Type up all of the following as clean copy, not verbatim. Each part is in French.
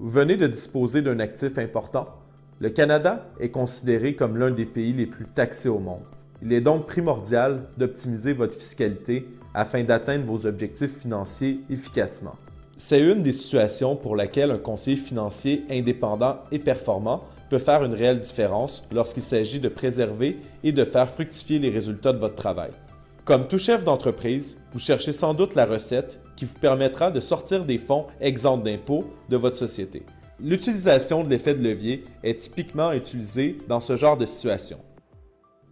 Vous venez de disposer d'un actif important. Le Canada est considéré comme l'un des pays les plus taxés au monde. Il est donc primordial d'optimiser votre fiscalité afin d'atteindre vos objectifs financiers efficacement. C'est une des situations pour laquelle un conseiller financier indépendant et performant peut faire une réelle différence lorsqu'il s'agit de préserver et de faire fructifier les résultats de votre travail. Comme tout chef d'entreprise, vous cherchez sans doute la recette qui vous permettra de sortir des fonds exempts d'impôts de votre société. L'utilisation de l'effet de levier est typiquement utilisée dans ce genre de situation.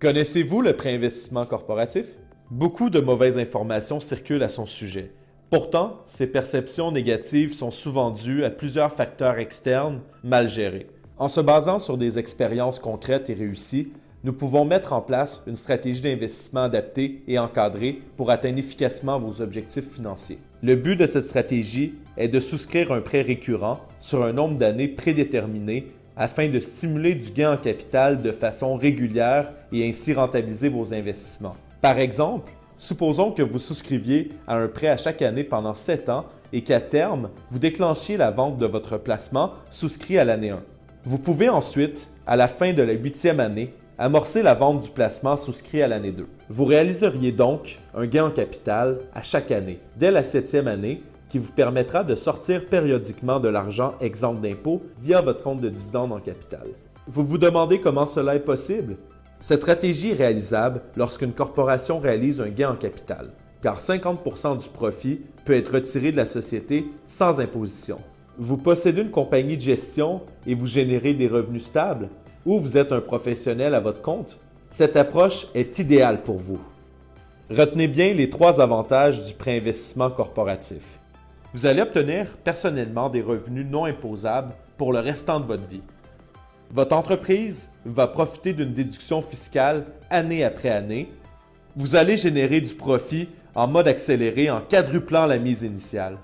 Connaissez-vous le préinvestissement corporatif? Beaucoup de mauvaises informations circulent à son sujet. Pourtant, ces perceptions négatives sont souvent dues à plusieurs facteurs externes mal gérés. En se basant sur des expériences concrètes et réussies, nous pouvons mettre en place une stratégie d'investissement adaptée et encadrée pour atteindre efficacement vos objectifs financiers. Le but de cette stratégie est de souscrire un prêt récurrent sur un nombre d'années prédéterminé afin de stimuler du gain en capital de façon régulière et ainsi rentabiliser vos investissements. Par exemple, supposons que vous souscriviez à un prêt à chaque année pendant 7 ans et qu'à terme, vous déclenchiez la vente de votre placement souscrit à l'année 1. Vous pouvez ensuite, à la fin de la 8e année, amorcer la vente du placement souscrit à l'année 2. Vous réaliseriez donc un gain en capital à chaque année, dès la 7e année, qui vous permettra de sortir périodiquement de l'argent exempt d'impôt via votre compte de dividende en capital. Vous vous demandez comment cela est possible? Cette stratégie est réalisable lorsqu'une corporation réalise un gain en capital, car 50% du profit peut être retiré de la société sans imposition. Vous possédez une compagnie de gestion et vous générez des revenus stables, ou vous êtes un professionnel à votre compte? Cette approche est idéale pour vous. Retenez bien les 3 avantages du préinvestissement corporatif. Vous allez obtenir personnellement des revenus non imposables pour le restant de votre vie. Votre entreprise va profiter d'une déduction fiscale année après année. Vous allez générer du profit en mode accéléré en quadruplant la mise initiale.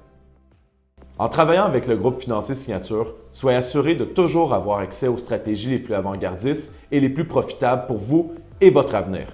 En travaillant avec le groupe financier Signature, soyez assuré de toujours avoir accès aux stratégies les plus avant-gardistes et les plus profitables pour vous et votre avenir.